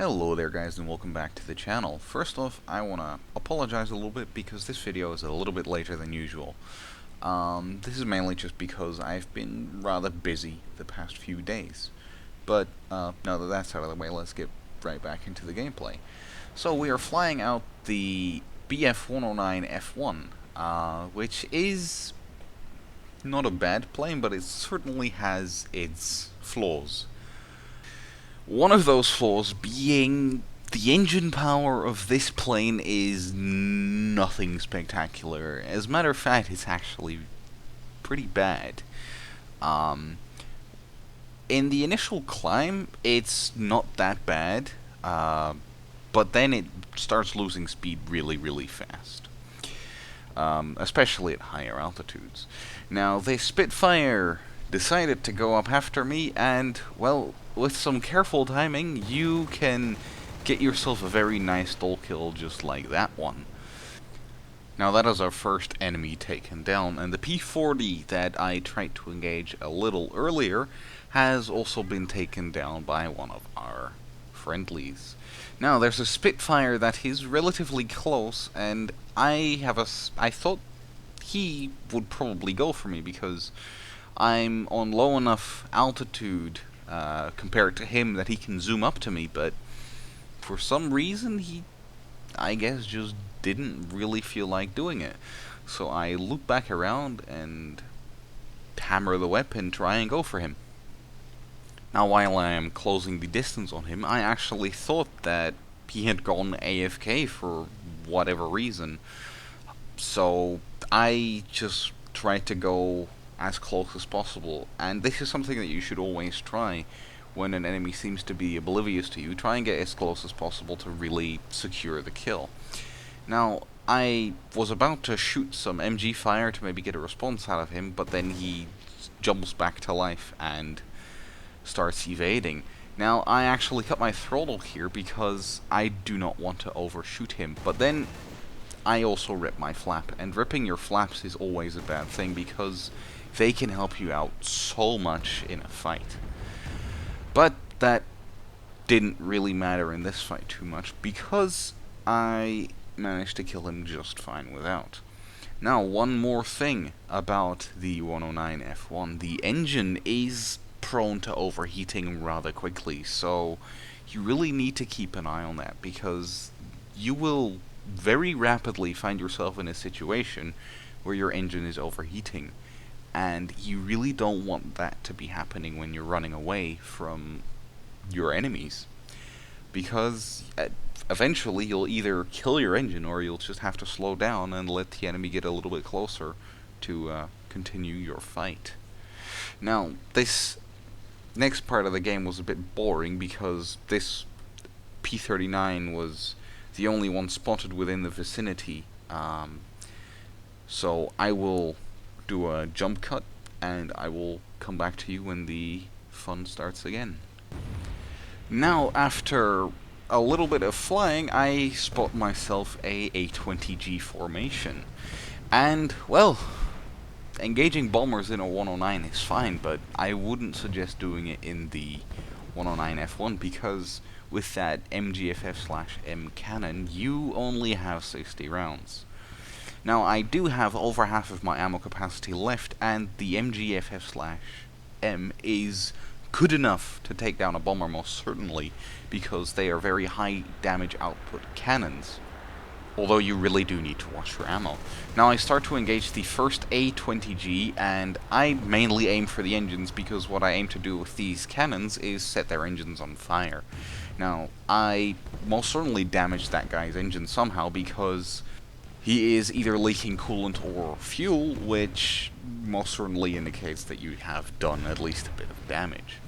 Hello there guys, and welcome back to the channel. First off, I want to apologize a little bit because this video is a little bit later than usual. This is mainly just because I've been rather busy the past few days. But now that that's out of the way, let's get right back into the gameplay. So we are flying out the BF-109 F-1, which is not a bad plane, but it certainly has its flaws. One of those flaws being the engine power of this plane is nothing spectacular. As a matter of fact, it's actually pretty bad. Um, in the initial climb, it's not that bad, but then it starts losing speed really fast. Especially at higher altitudes. Now, the Spitfire decided to go up after me, and, well, with some careful timing, you can get yourself a very nice stall kill just like that one. Now that is our first enemy taken down, and the P-40 that I tried to engage a little earlier has also been taken down by one of our friendlies. Now there's a Spitfire that is relatively close, and I thought he would probably go for me because I'm on low enough altitude compared to him that he can zoom up to me, but for some reason he, I guess, just didn't really feel like doing it. So I loop back around and hammer the weapon, try and go for him. Now while I am closing the distance on him, I actually thought that he had gone AFK for whatever reason. So I just tried to go as close as possible, and this is something that you should always try when an enemy seems to be oblivious to you. Try and get as close as possible to really secure the kill. Now, I was about to shoot some MG fire to maybe get a response out of him, but then he jumps back to life and starts evading. Now, I actually cut my throttle here because I do not want to overshoot him, but then I also rip my flap, and ripping your flaps is always a bad thing because they can help you out so much in a fight. But that didn't really matter in this fight too much because I managed to kill him just fine without. Now, one more thing about the 109 F1. The engine is prone to overheating rather quickly, so you really need to keep an eye on that because you will very rapidly find yourself in a situation where your engine is overheating, and you really don't want that to be happening when you're running away from your enemies, because eventually you'll either kill your engine or you'll just have to slow down and let the enemy get a little bit closer to continue your fight. Now, this next part of the game was a bit boring because this P-39 was the only one spotted within the vicinity, so I will do a jump cut and I will come back to you when the fun starts again. Now, after a little bit of flying, I spot myself a A20G formation, and, well, engaging bombers in a 109 is fine, but I wouldn't suggest doing it in the 109 F1 because with that MGFF/M cannon, you only have 60 rounds. Now, I do have over half of my ammo capacity left, and the MGFF/M is good enough to take down a bomber most certainly, because they are very high damage output cannons. Although you really do need to watch your ammo. Now I start to engage the first A20G, and I mainly aim for the engines because what I aim to do with these cannons is set their engines on fire. Now, I most certainly damaged that guy's engine somehow because he is either leaking coolant or fuel, which most certainly indicates that you have done at least a bit of damage.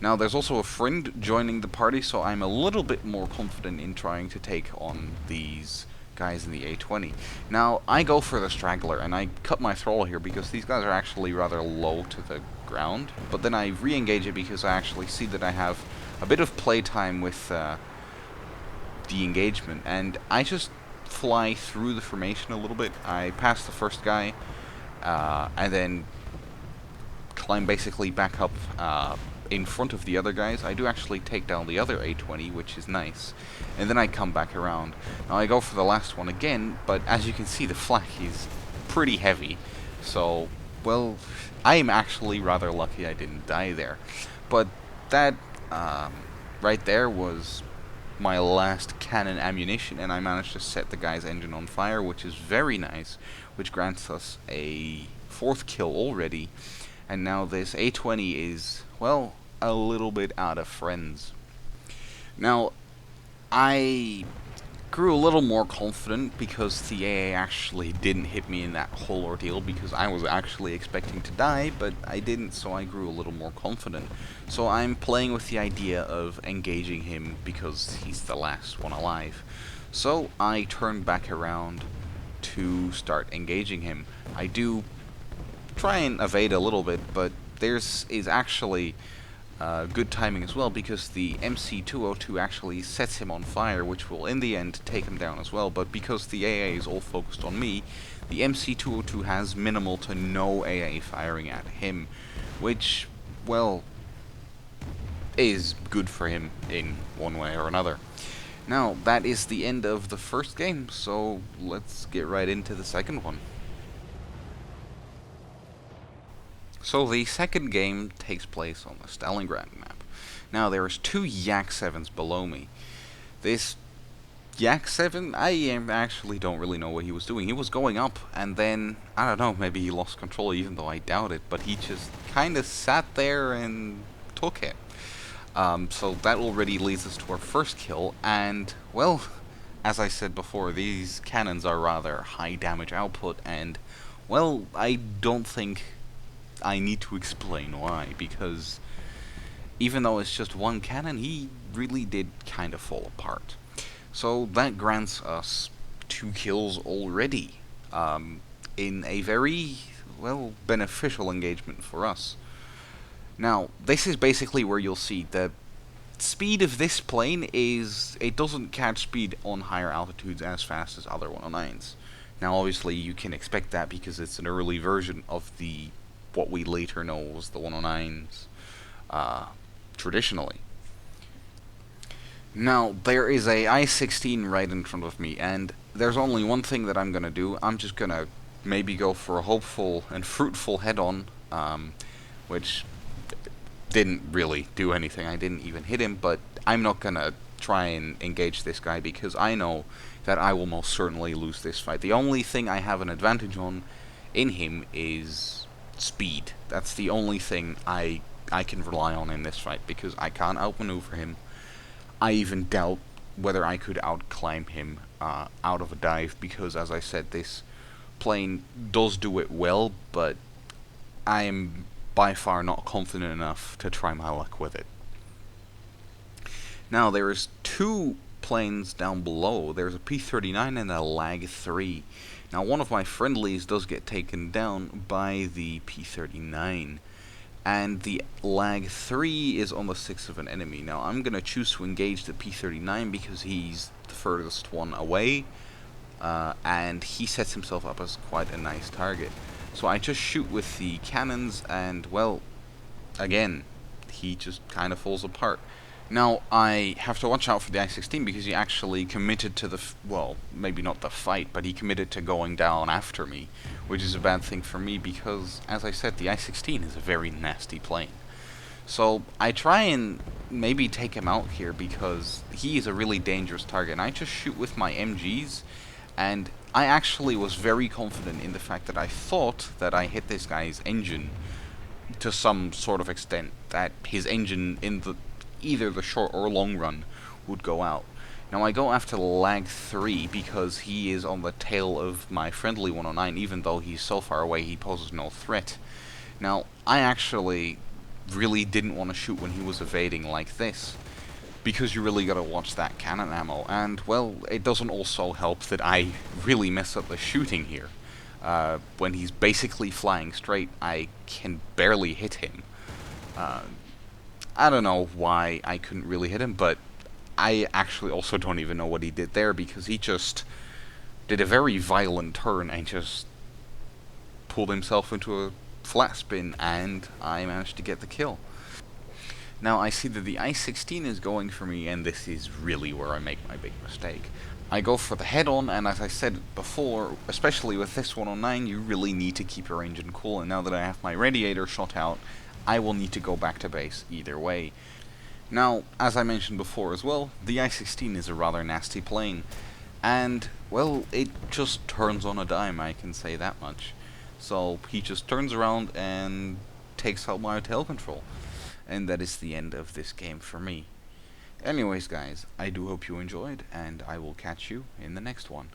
Now, there's also a friend joining the party, so I'm a little bit more confident in trying to take on these guys in the A20. Now, I go for the straggler, and I cut my throttle here because these guys are actually rather low to the ground, but then I re-engage it because I actually see that I have a bit of playtime with the engagement, and I just fly through the formation a little bit. I pass the first guy, and then climb basically back up in front of the other guys, I do actually take down the other A20, which is nice. And then I come back around. Now I go for the last one again, but as you can see, the flak is pretty heavy. So, well, I'm actually rather lucky I didn't die there. But that, right there was my last cannon ammunition, and I managed to set the guy's engine on fire, which is very nice, which grants us a 4th kill already. And now this A20 is, well, a little bit out of friends. Now, I grew a little more confident because the AA actually didn't hit me in that whole ordeal, because I was actually expecting to die, but I didn't, so I grew a little more confident. So I'm playing with the idea of engaging him because he's the last one alive. So I turn back around to start engaging him. I do try and evade a little bit, but there's is actually good timing as well, because the MC202 actually sets him on fire, which will in the end take him down as well. But because the AA is all focused on me, the MC202 has minimal to no AA firing at him, which, well, is good for him in one way or another. Now, that is the end of the first game, so let's get right into the second one. So the second game takes place on the Stalingrad map. Now there's 2 Yak 7s below me. This Yak 7, I actually don't really know what he was doing. He was going up, and then, I don't know, maybe he lost control, even though I doubt it, but he just kind of sat there and took it. So that already leads us to our first kill, and, well, as I said before, these cannons are rather high damage output, and, well, I don't think I need to explain why, because even though it's just one cannon, he really did kind of fall apart. So that grants us 2 kills already, in a very, well, beneficial engagement for us. Now, this is basically where you'll see the speed of this plane is, it doesn't catch speed on higher altitudes as fast as other 109s. Now, obviously, you can expect that because it's an early version of the what we later know was the 109s traditionally. Now, there is a I-16 right in front of me, and there's only one thing that I'm going to do. I'm just going to maybe go for a hopeful and fruitful head-on, which didn't really do anything. I didn't even hit him, but I'm not going to try and engage this guy because I know that I will most certainly lose this fight. The only thing I have an advantage on in him is speed. That's the only thing I can rely on in this fight, because I can't outmaneuver him. I even doubt whether I could outclimb him out of a dive, because, as I said, this plane does do it well, but I am by far not confident enough to try my luck with it. Now, there is 2 planes down below. There's a P-39 and a Lag 3. Now, one of my friendlies does get taken down by the P-39, and the Lag 3 is on the 6th of an enemy. Now, I'm going to choose to engage the P-39 because he's the furthest one away, and he sets himself up as quite a nice target. So I just shoot with the cannons, and, well, again, he just kind of falls apart. Now, I have to watch out for the I-16 because he actually committed to the, well, maybe not the fight, but he committed to going down after me, which is a bad thing for me because, as I said, the I-16 is a very nasty plane. So I try and maybe take him out here because he is a really dangerous target, and I just shoot with my MGs, and I actually was very confident in the fact that I thought that I hit this guy's engine to some sort of extent, that his engine in the either the short or long run would go out. Now I go after Lag 3 because he is on the tail of my friendly 109, even though he's so far away he poses no threat. Now, I actually really didn't want to shoot when he was evading like this, because you really gotta watch that cannon ammo, and, well, it doesn't also help that I really mess up the shooting here. When he's basically flying straight, I can barely hit him. I don't know why I couldn't really hit him, but I actually also don't even know what he did there, because he just did a very violent turn and just pulled himself into a flat spin, and I managed to get the kill. Now I see that the i16 is going for me, and this is really where I make my big mistake. I go for the head-on, and as I said before, especially with this 109, you really need to keep your engine cool, and now that I have my radiator shot out, I will need to go back to base either way. Now, as I mentioned before as well, the i16 is a rather nasty plane, and, well, it just turns on a dime, I can say that much. So, he just turns around and takes out my tail control. And that is the end of this game for me. Anyways, guys, I do hope you enjoyed, and I will catch you in the next one.